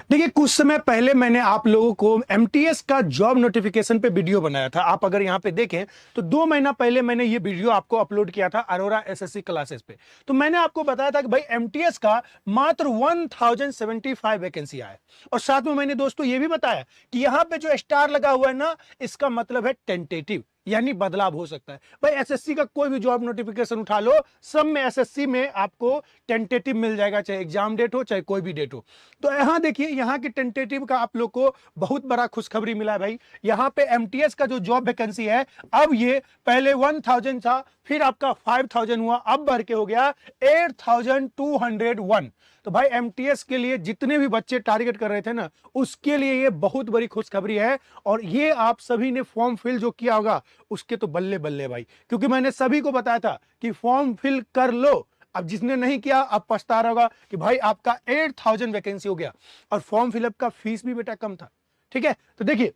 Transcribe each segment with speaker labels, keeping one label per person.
Speaker 1: देखिए, कुछ समय पहले मैंने आप लोगों को एमटीएस का जॉब नोटिफिकेशन पे वीडियो बनाया था। आप अगर यहां पे देखें तो 2 महीना पहले मैंने ये वीडियो आपको अपलोड किया था अरोरा एसएससी क्लासेस पे। तो मैंने आपको बताया था कि भाई एमटीएस का मात्र 1075 वैकेंसी आया। और साथ में मैंने दोस्तों ये भी बताया कि यहां पे जो स्टार लगा हुआ है ना, इसका मतलब है टेंटेटिव, यानी बदलाव हो सकता है। भाई एसएससी का कोई भी जॉब नोटिफिकेशन उठा लो, सब में एसएससी में आपको टेंटेटिव मिल जाएगा, चाहे एग्जाम डेट हो चाहे कोई भी डेट हो। तो यहां देखिए, यहां की टेंटेटिव का आप लोग को बहुत बड़ा खुशखबरी मिला है भाई। यहां पे एमटीएस का जो जॉब वैकेंसी है, अब ये पहले 1000 था, फिर आपका 5000 हुआ, अब बढ़ के हो गया 8201। तो भाई एमटीएस के लिए जितने भी बच्चे टारगेट कर रहे थे ना, उसके लिए ये बहुत बड़ी खुशखबरी है। और ये आप सभी ने फॉर्म फिल जो किया होगा, उसके तो बल्ले बल्ले भाई, क्योंकि मैंने सभी को बताया था कि फॉर्म फिल कर लो। अब जिसने नहीं किया अब पछता रहा होगा कि भाई आपका 8000 वैकेंसी हो गया, और फॉर्म फिलअप का फीस भी बेटा कम था। ठीक है, तो देखिए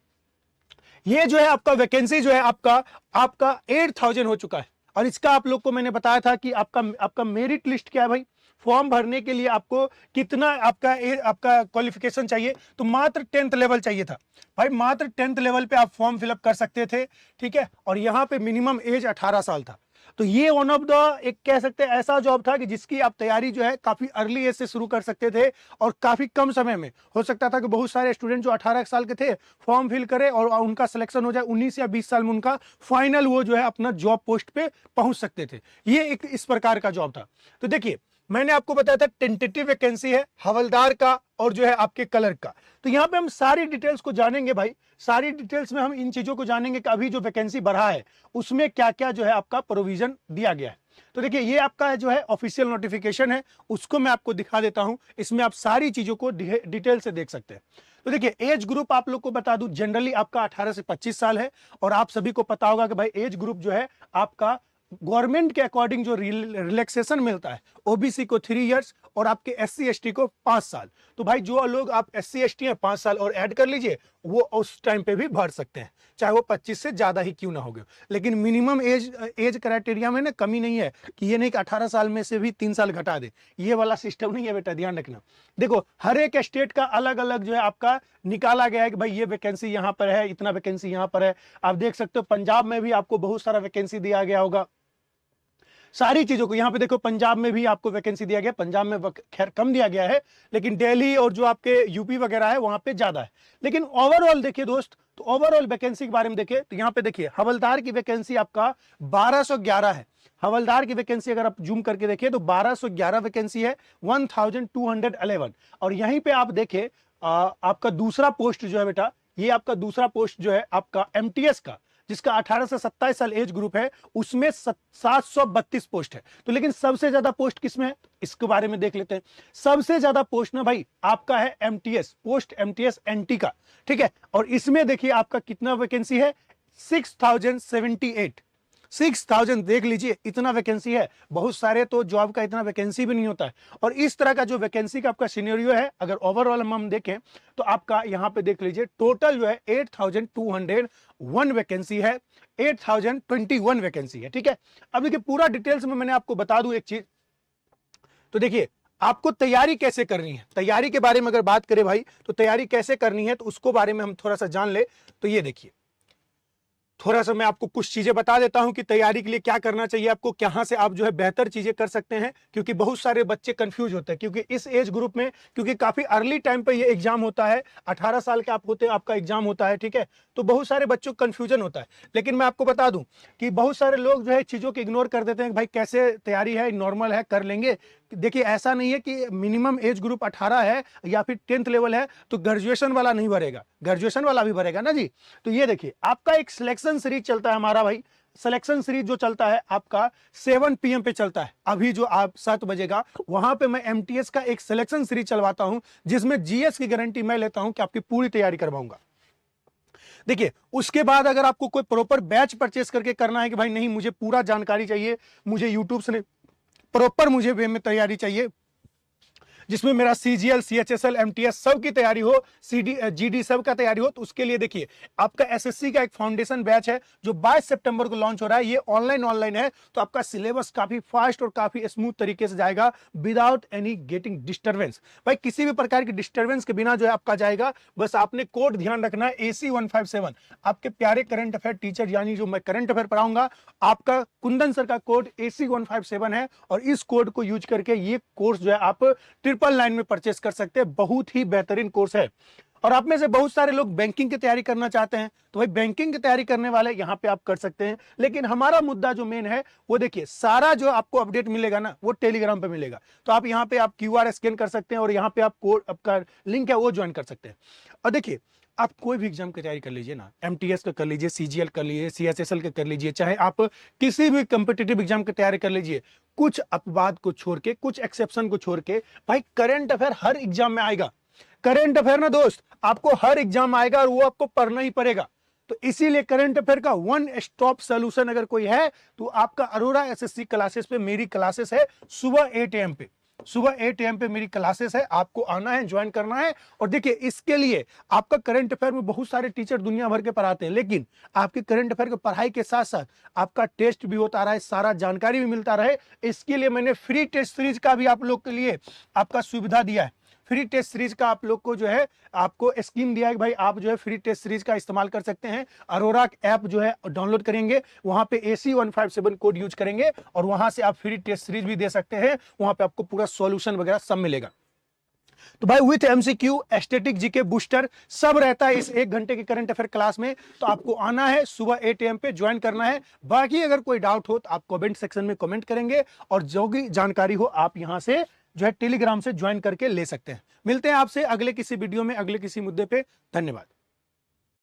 Speaker 1: ये जो है आपका वैकेंसी जो है आपका आपका 8000 हो चुका है। और इसका आप लोग को मैंने बताया था कि आपका आपका मेरिट लिस्ट क्या है भाई। फॉर्म भरने के लिए आपको कितना आपका क्वालिफिकेशन चाहिए, तो मात्र 10th लेवल चाहिए था भाई। मात्र 10th लेवल पे आप फॉर्म फिलअप कर सकते थे। ठीक है, और यहां पे मिनिमम एज 18 साल था। तो ये वन ऑफ द एक कह सकते हैं ऐसा जॉब था कि जिसकी आप तैयारी जो है काफी अर्ली एज से शुरू कर सकते थे, और काफी कम समय में हो सकता था कि बहुत सारे स्टूडेंट जो 18 साल के थे फॉर्म फिल करे और उनका सिलेक्शन हो जाए 19 या 20 साल में, उनका फाइनल वो जो है अपना जॉब पोस्ट पे पहुंच सकते थे। ये एक इस प्रकार का जॉब था। तो देखिए, मैंने आपको बताया था टेंटेटिव वैकेंसी है हवलदार का और जो है आपके क्लर्क का। तो यहां पे हम सारी डिटेल्स को जानेंगे भाई। सारी डिटेल्स में हम इन चीजों को जानेंगे कि अभी जो वैकेंसी बढ़ा है उसमें क्या क्या जो है आपका प्रोविजन दिया गया है। तो देखिए, ये आपका जो है ऑफिशियल नोटिफिकेशन है, उसको मैं आपको दिखा देता हूं। इसमें आप सारी चीजों को डिटेल से देख सकते हैं। तो देखिए, एज ग्रुप आप लोग को बता दूं, जनरली आपका 18 से 25 साल है। और आप सभी को पता होगा कि भाई एज ग्रुप जो है आपका गवर्नमेंट के अकॉर्डिंग जो रिलैक्सेशन मिलता है, ओबीसी को 3 इयर्स और आपके एससी एसटी को 5 साल। तो भाई जो लोग आप एससी एसटी हैं 5 साल और ऐड कर लीजिए, वो उस टाइम पे भी भर सकते हैं, चाहे वो 25 से ज्यादा ही क्यों ना हो गए। लेकिन मिनिमम एज क्राइटेरिया में ना कमी नहीं है कि ये नहीं कि 18 साल में से भी 3 साल घटा दे। ये वाला सिस्टम नहीं है बेटा, ध्यान रखना। देखो, हर एक स्टेट का अलग अलग जो है आपका निकाला गया है कि भाई ये वैकेंसी यहां पर है, इतना वैकेंसी यहां पर है। आप देख सकते हो पंजाब में भी आपको बहुत सारा वैकेंसी दिया गया होगा। सारी चीजों को यहां पे देखो, पंजाब में भी आपको वैकेंसी दिया गया। पंजाब में खैर कम दिया गया है, लेकिन दिल्ली और जो आपके यूपी वगैरह है वहां पे ज्यादा है। लेकिन ओवरऑल देखिए दोस्त, तो ओवरऑल वैकेंसी के बारे में देखिए, तो यहां पे देखिए हवलदार की वैकेंसी आपका 1211 है। हवलदार की वैकेंसी अगर आप जूम करके देखिए तो 1211 वैकेंसी है, 1211। और यहीं पे आप देखिए आपका दूसरा पोस्ट जो है बेटा, ये आपका दूसरा पोस्ट जो है आपका एमटीएस का, जिसका 18 से 27 साल एज ग्रुप है, उसमें 732 पोस्ट है। तो लेकिन सबसे ज्यादा पोस्ट किसमें है, इसके बारे में देख लेते हैं। सबसे ज्यादा पोस्ट ना भाई आपका है एमटीएस, पोस्ट एमटीएस एनटी का। ठीक है, और इसमें देखिए आपका कितना वैकेंसी है, 6078। 6000 देख लीजिए, इतना वैकेंसी है। बहुत सारे तो जॉब का इतना वैकेंसी भी नहीं होता है। और इस तरह का जो वैकेंसी का आपका सिनेरियो है, अगर ओवरऑल हम देखें तो आपका यहां पे देख लीजिए टोटल जो है 8201 वैकेंसी है, 8021 वैकेंसी है। ठीक है, अब देखिए पूरा डिटेल्स में मैंने आपको बता दूं एक चीज। तो देखिए, आपको तैयारी कैसे करनी है, तैयारी के बारे में अगर बात करें भाई, तो तैयारी कैसे करनी है तो उसको बारे में हम थोड़ा सा जान ले। तो ये देखिए, थोड़ा सा मैं आपको कुछ चीजें बता देता हूं कि तैयारी के लिए क्या करना चाहिए आपको, कहां से आप जो है बेहतर चीजें कर सकते हैं। क्योंकि बहुत सारे बच्चे कंफ्यूज होते हैं, क्योंकि इस एज ग्रुप में, क्योंकि काफी अर्ली टाइम पे ये एग्जाम होता है, 18 साल के आप होते हैं, आपका एग्जाम होता है। ठीक है, तो बहुत सारे बच्चों को कंफ्यूजन होता है। लेकिन मैं आपको बता दूं कि बहुत सारे लोग जो है चीजों को इग्नोर कर देते हैं कि भाई कैसे तैयारी है, नॉर्मल है, कर लेंगे। देखिए, ऐसा नहीं है कि मिनिमम एज ग्रुप 18 है या फिर 10th लेवल है तो ग्रेजुएशन वाला नहीं भरेगा, ग्रेजुएशन वाला भी भरेगा ना जी। तो ये देखिए, आपका एक सिलेक्शन सीरीज चलता है हमारा भाई। सिलेक्शन सीरीज जो चलता है आपका 7 PM पे चलता है। अभी जो आप 7 बजेगा वहां पे मैं एमटीएस का एक सिलेक्शन सीरीज चलवाता हूं, जिसमें जीएस की गारंटी मैं लेता हूं कि आपकी पूरी तैयारी करवाऊंगा। देखिए, उसके बाद अगर आपको कोई प्रॉपर बैच परचेस करके करना है कि भाई नहीं मुझे पूरा जानकारी चाहिए, मुझे यूट्यूब से प्रॉपर मुझे वे में तैयारी चाहिए, जिसमें मेरा सीजीएल, सीएचएसएल, एमटीएस सब की तैयारी हो, सीडी जीडी सब का तैयारी हो, तो उसके लिए देखिए आपका एसएससी का एक फाउंडेशन बैच है जो 22 सितंबर को लॉन्च हो रहा है। ये ऑनलाइन है, तो आपका सिलेबस काफी फास्ट और काफी स्मूथ तरीके से जाएगा विदाउट एनी गेटिंग डिस्टर्बेंस। भाई किसी भी प्रकार की डिस्टर्बेंस के बिना जो है आपका जाएगा। बस आपने कोड ध्यान रखना है AC 157। आपके प्यारे करंट अफेयर टीचर यानी जो मैं करंट अफेयर पढ़ाऊंगा, आपका कुंदन सर का कोड AC 157 है, और इस कोड को यूज करके ये कोर्स जो है आप 999 में परचेस कर सकते हैं। बहुत ही बेहतरीन कोर्स है। और आप में से बहुत सारे लोग बैंकिंग की तैयारी करना चाहते हैं, तो भाई बैंकिंग की तैयारी करने वाले यहां पे आप कर सकते हैं। लेकिन हमारा मुद्दा जो मेन है वो देखिए, सारा जो आपको अपडेट मिलेगा ना वो टेलीग्राम पे मिलेगा। तो आप यहां पे आप QR स्कैन कर सकते हैं और यहां पे आप कोड आपका लिंक है वो ज्वाइन कर सकते हैं। और देखिए आप कोई भी एग्जाम की तैयारी कर लीजिए ना, MTS का कर लीजिए, CGL कर लीजिए, CHSL का कर लीजिए, चाहे आप किसी भी कंपिटिटिव एग्जाम की तैयारी कर लीजिए, कुछ अपवाद को छोड़ के, कुछ एक्सेप्शन को छोड़ के, भाई करंट अफेयर हर एग्जाम में आएगा। करंट अफेयर ना दोस्त आपको हर एग्जाम आएगा और वो आपको पढ़ना ही पड़ेगा। तो इसीलिए करंट अफेयर का वन स्टॉप सॉल्यूशन अगर कोई है तो आपका अरोरा SSC क्लासेस पे मेरी क्लासेस है सुबह 8 AM पे। सुबह 8 AM पे मेरी क्लासेस है, आपको आना है, ज्वाइन करना है। और देखिए इसके लिए आपका करंट अफेयर में बहुत सारे टीचर दुनिया भर के पढ़ाते हैं, लेकिन आपके करंट अफेयर की पढ़ाई के साथ साथ आपका टेस्ट भी होता रहा है, सारा जानकारी भी मिलता रहे, इसके लिए मैंने फ्री टेस्ट सीरीज का भी आप लोग के लिए आपका सुविधा दिया है। फ्री टेस्ट सीरीज का आप लोग को जो है आपको स्कीम दिया है कि भाई आप जो है फ्री टेस्ट सीरीज का इस्तेमाल कर सकते हैं। अरोरा ऐप जो है डाउनलोड करेंगे, वहां पे AC 157 कोड यूज करेंगे और वहां से आप फ्री टेस्ट सीरीज भी दे सकते हैं। वहां पे आपको पूरा सॉल्यूशन वगैरह सब मिलेगा। तो भाई with MCQ, static GK booster सब रहता है इस 1 घंटे के करंट अफेयर क्लास में। तो आपको आना है, सुबह 8 AM पे ज्वाइन करना है। बाकी अगर कोई डाउट हो तो आप कमेंट सेक्शन में कमेंट करेंगे और जो भी जानकारी हो आप यहां से जो है टेलीग्राम से ज्वाइन करके ले सकते हैं। मिलते हैं आपसे अगले किसी वीडियो में, अगले किसी मुद्दे पे। धन्यवाद।